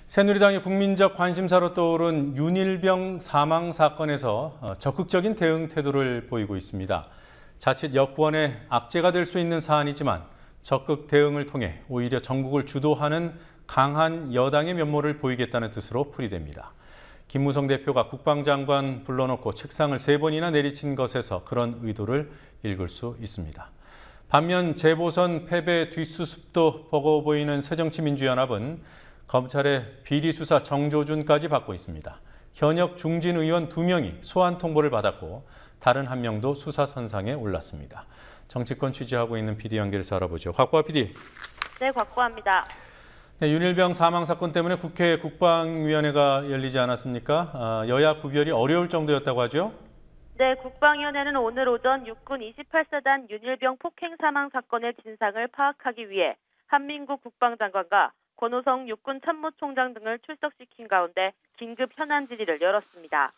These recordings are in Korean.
새누리당의 국민적 관심사로 떠오른 윤일병 사망 사건에서 적극적인 대응 태도를 보이고 있습니다. 자칫 여권의 악재가 될 수 있는 사안이지만 적극 대응을 통해 오히려 전국을 주도하는 강한 여당의 면모를 보이겠다는 뜻으로 풀이됩니다. 김무성 대표가 국방장관 불러놓고 책상을 3번이나 내리친 것에서 그런 의도를 읽을 수 있습니다. 반면 재보선 패배 뒷수습도 버거워 보이는 새정치민주연합은 검찰의 비리수사 정조준까지 받고 있습니다. 현역 중진 의원 2명이 소환 통보를 받았고 다른 1명도 수사선상에 올랐습니다. 정치권 취재하고 있는 PD 연결해서 알아보죠. 곽보아 PD. 네, 곽보아입니다. 네, 윤일병 사망 사건 때문에 국회 국방위원회가 열리지 않았습니까? 여야 구별이 어려울 정도였다고 하죠? 네, 국방위원회는 오늘 오전 육군 28사단 윤일병 폭행 사망 사건의 진상을 파악하기 위해 한민국 국방장관과 권오성 육군 참모총장 등을 출석시킨 가운데 긴급 현안 질의를 열었습니다.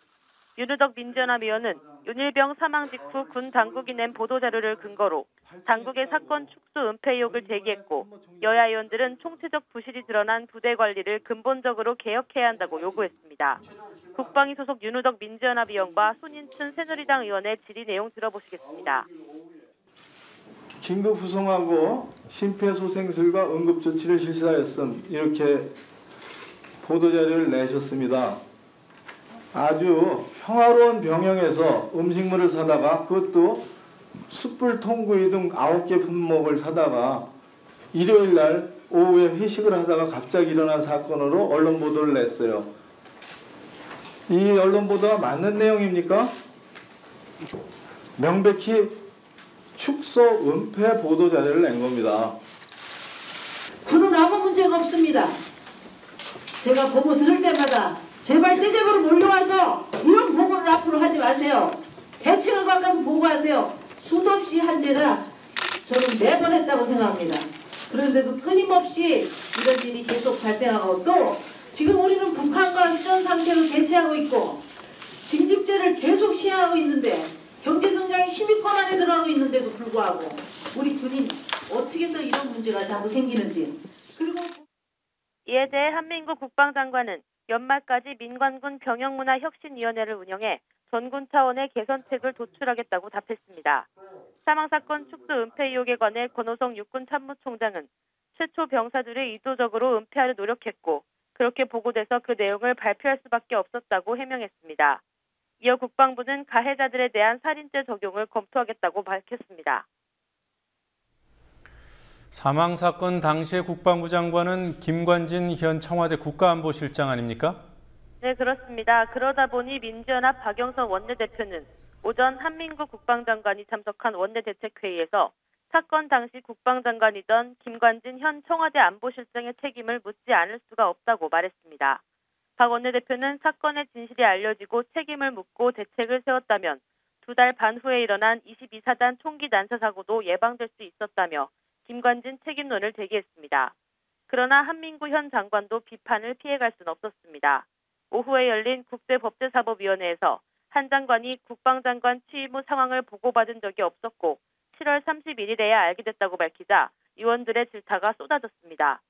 윤우덕 민주연합 의원은 윤일병 사망 직후 군 당국이 낸 보도자료를 근거로 당국의 사건 축소 은폐 의혹을 제기했고 여야 의원들은 총체적 부실이 드러난 부대 관리를 근본적으로 개혁해야 한다고 요구했습니다. 국방위 소속 윤우덕 민주연합 의원과 손인춘 새누리당 의원의 질의 내용 들어보시겠습니다. 긴급 후송하고 심폐소생술과 응급조치를 실시하였음 이렇게 보도자료를 내셨습니다. 아주 평화로운 병영에서 음식물을 사다가 그것도 숯불 통구이 등 9개 품목을 사다가 일요일 날 오후에 회식을 하다가 갑자기 일어난 사건으로 언론 보도를 냈어요. 이 언론 보도가 맞는 내용입니까? 명백히 축소 은폐 보도 자료를 낸 겁니다. 군은 아무 문제가 없습니다. 제가 보고 들을 때마다 제발 떼잡으로 몰려와서 이런 보고를 앞으로 하지 마세요. 대책을 바꿔서 보고하세요. 수도 없이 한 제가 저는 매번 했다고 생각합니다. 그런데도 끊임없이 이런 일이 계속 발생하고 또 지금 우리는 북한과 휴전 상태로 대치하고 있고 징집제를 계속 시행하고 있는데 경제성장이 10위권 안에 들어가고 있는데도 불구하고 우리 군인 어떻게 해서 이런 문제가 자꾸 생기는지. 그리고 이에 대해 한민국 국방장관은 연말까지 민관군 병영문화혁신위원회를 운영해 전군 차원의 개선책을 도출하겠다고 답했습니다. 사망사건 축소 은폐 의혹에 관해 권오성 육군 참모총장은 최초 병사들이 의도적으로 은폐하려 노력했고 그렇게 보고돼서 그 내용을 발표할 수밖에 없었다고 해명했습니다. 이어 국방부는 가해자들에 대한 살인죄 적용을 검토하겠다고 밝혔습니다. 사망 사건 당시의 국방부 장관은 김관진 현 청와대 국가안보실장 아닙니까? 네, 그렇습니다. 그러다 보니 민주연합 박영선 원내대표는 오전 한민국 국방장관이 참석한 원내대책회의에서 사건 당시 국방장관이던 김관진 현 청와대 안보실장의 책임을 묻지 않을 수가 없다고 말했습니다. 박 원내대표는 사건의 진실이 알려지고 책임을 묻고 대책을 세웠다면 2달 반 후에 일어난 22사단 총기 난사 사고도 예방될 수 있었다며 김관진 책임론을 제기했습니다. 그러나 한민구 현 장관도 비판을 피해갈 수는 없었습니다. 오후에 열린 국제법제사법위원회에서 한 장관이 국방장관 취임 후 상황을 보고받은 적이 없었고 7월 31일에야 알게 됐다고 밝히자 의원들의 질타가 쏟아졌습니다.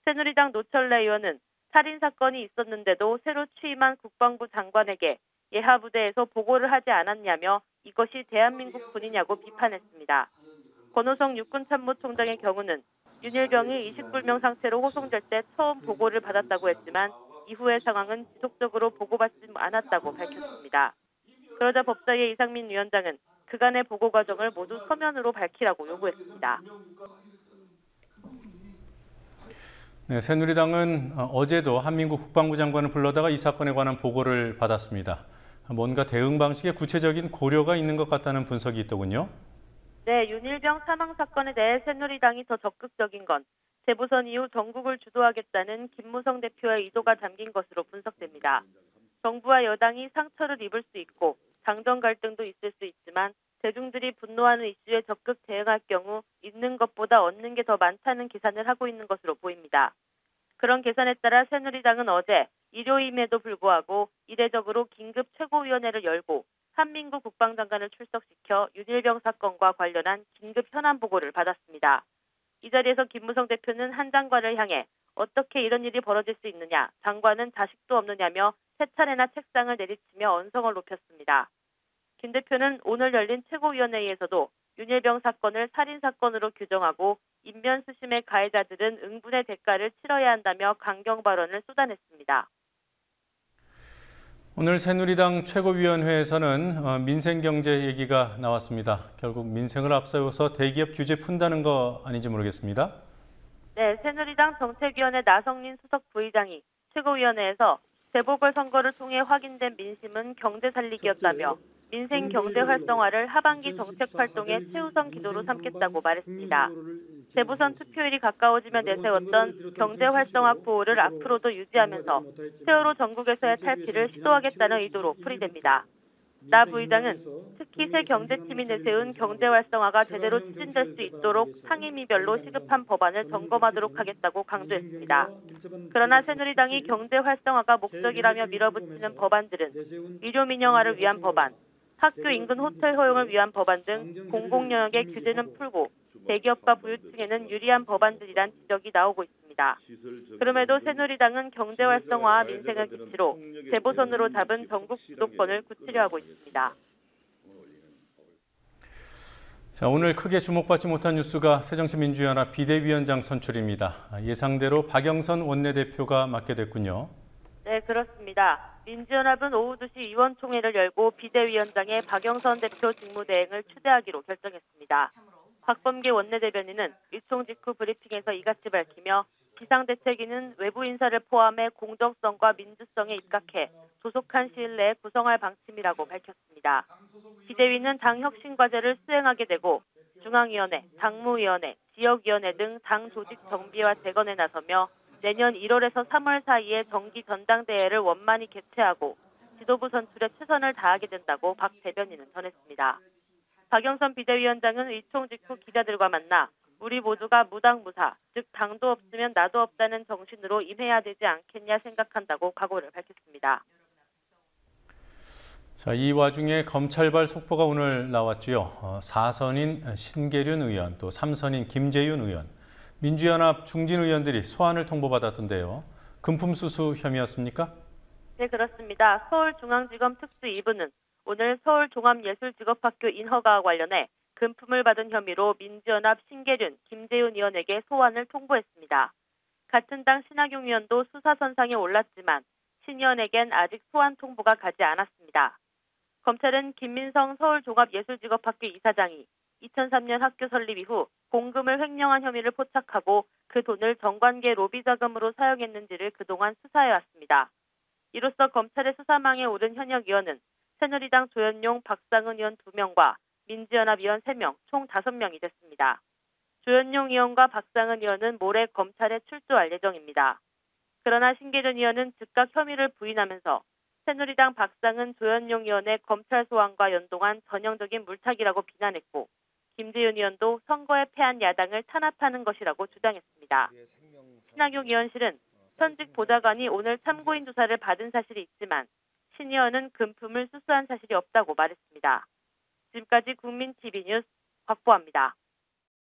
새누리당 노철래 의원은 살인사건이 있었는데도 새로 취임한 국방부 장관에게 예하부대에서 보고를 하지 않았냐며 이것이 대한민국 군이냐고 비판했습니다. 권오성 육군참모총장의 경우는 윤일병이 이식불명 상태로 호송될 때 처음 보고를 받았다고 했지만 이후의 상황은 지속적으로 보고받지 않았다고 밝혔습니다. 그러자 법사위의 이상민 위원장은 그간의 보고 과정을 모두 서면으로 밝히라고 요구했습니다. 네, 새누리당은 어제도 한민국 국방부 장관을 불러다가 이 사건에 관한 보고를 받았습니다. 뭔가 대응 방식에 구체적인 고려가 있는 것 같다는 분석이 있더군요. 네, 윤일병 사망 사건에 대해 새누리당이 더 적극적인 건 재보선 이후 전국을 주도하겠다는 김무성 대표의 의도가 담긴 것으로 분석됩니다. 정부와 여당이 상처를 입을 수 있고 당정 갈등도 있을 수 있지만 대중들이 분노하는 이슈에 적극 대응할 경우 잃는 것보다 얻는 게 더 많다는 계산을 하고 있는 것으로 보입니다. 그런 계산에 따라 새누리당은 어제 일요일임에도 불구하고 이례적으로 긴급 최고위원회를 열고 한민국 국방장관을 출석시켜 윤일병 사건과 관련한 긴급 현안 보고를 받았습니다. 이 자리에서 김무성 대표는 한 장관을 향해 어떻게 이런 일이 벌어질 수 있느냐, 장관은 자식도 없느냐며 세 차례나 책상을 내리치며 언성을 높였습니다. 김 대표는 오늘 열린 최고위원회에서도 윤일병 사건을 살인사건으로 규정하고 인면수심의 가해자들은 응분의 대가를 치러야 한다며 강경 발언을 쏟아냈습니다. 오늘 새누리당 최고위원회에서는 민생경제 얘기가 나왔습니다. 결국 민생을 앞세워서 대기업 규제 푼다는 거 아닌지 모르겠습니다. 네, 새누리당 정책위원회 나성민 수석 부의장이 최고위원회에서 재보궐선거를 통해 확인된 민심은 경제 살리기였다며 민생 경제 활성화를 하반기 정책 활동의 최우선 기도로 삼겠다고 말했습니다. 재보선 투표일이 가까워지며 내세웠던 경제 활성화 구호를 앞으로도 유지하면서 세월호 전국에서의 탈피를 시도하겠다는 의도로 풀이됩니다. 나 부의장은 특히 새 경제팀이 내세운 경제 활성화가 제대로 추진될 수 있도록 상임위별로 시급한 법안을 점검하도록 하겠다고 강조했습니다. 그러나 새누리당이 경제 활성화가 목적이라며 밀어붙이는 법안들은 의료 민영화를 위한 법안, 학교 인근 호텔 허용을 위한 법안 등 공공영역의 규제는 풀고 대기업과 부유층에는 유리한 법안들이란 지적이 나오고 있습니다. 그럼에도 새누리당은 경제 활성화와 민생을 기치로 재보선으로 잡은 전국 주도권을 굳히려 하고 있습니다. 자, 오늘 크게 주목받지 못한 뉴스가 새정치민주연합 비대위원장 선출입니다. 예상대로 박영선 원내대표가 맡게 됐군요. 네, 그렇습니다. 민주연합은 오후 2시 의원총회를 열고 비대위원장에 박영선 대표 직무대행을 추대하기로 결정했습니다. 박범계 원내대변인은 의총 직후 브리핑에서 이같이 밝히며 비상대책위는 외부 인사를 포함해 공정성과 민주성에 입각해 조속한 시일 내에 구성할 방침이라고 밝혔습니다. 비대위는 당 혁신 과제를 수행하게 되고 중앙위원회, 당무위원회, 지역위원회 등 당 조직 정비와 재건에 나서며 내년 1월에서 3월 사이에 정기 전당대회를 원만히 개최하고 지도부 선출에 최선을 다하게 된다고 박 대변인은 전했습니다. 박영선 비대위원장은 의총 직후 기자들과 만나 우리 모두가 무당무사, 즉 당도 없으면 나도 없다는 정신으로 임해야 되지 않겠냐 생각한다고 각오를 밝혔습니다. 자, 이 와중에 검찰발 속보가 오늘 나왔지요. 4선인 신계륜 의원, 또 3선인 김재윤 의원, 민주연합 중진 의원들이 소환을 통보받았던데요. 금품 수수 혐의였습니까? 네, 그렇습니다. 서울중앙지검 특수 2부는 오늘 서울종합예술직업학교 인허가와 관련해 금품을 받은 혐의로 민주연합 신계륜, 김재윤 의원에게 소환을 통보했습니다. 같은 당 신학용 의원도 수사선상에 올랐지만 신 의원에겐 아직 소환 통보가 가지 않았습니다. 검찰은 김민성 서울종합예술직업학교 이사장이 2003년 학교 설립 이후 공금을 횡령한 혐의를 포착하고 그 돈을 정관계 로비 자금으로 사용했는지를 그동안 수사해왔습니다. 이로써 검찰의 수사망에 오른 현역 의원은 새누리당 조현용, 박상은 의원 2명과 민주연합 의원 3명, 총 5명이 됐습니다. 조현용 의원과 박상은 의원은 모레 검찰에 출두할 예정입니다. 그러나 신계륜 의원은 즉각 혐의를 부인하면서 새누리당 박상은 조현용 의원의 검찰 소환과 연동한 전형적인 물타기라고 비난했고 김재윤 의원도 선거에 패한 야당을 탄압하는 것이라고 주장했습니다. 신학용 의원실은 현직 보좌관이 오늘 참고인 조사를 받은 사실이 있지만 신 의원은 금품을 수수한 사실이 없다고 말했습니다. 지금까지 국민TV 뉴스 곽보아입니다.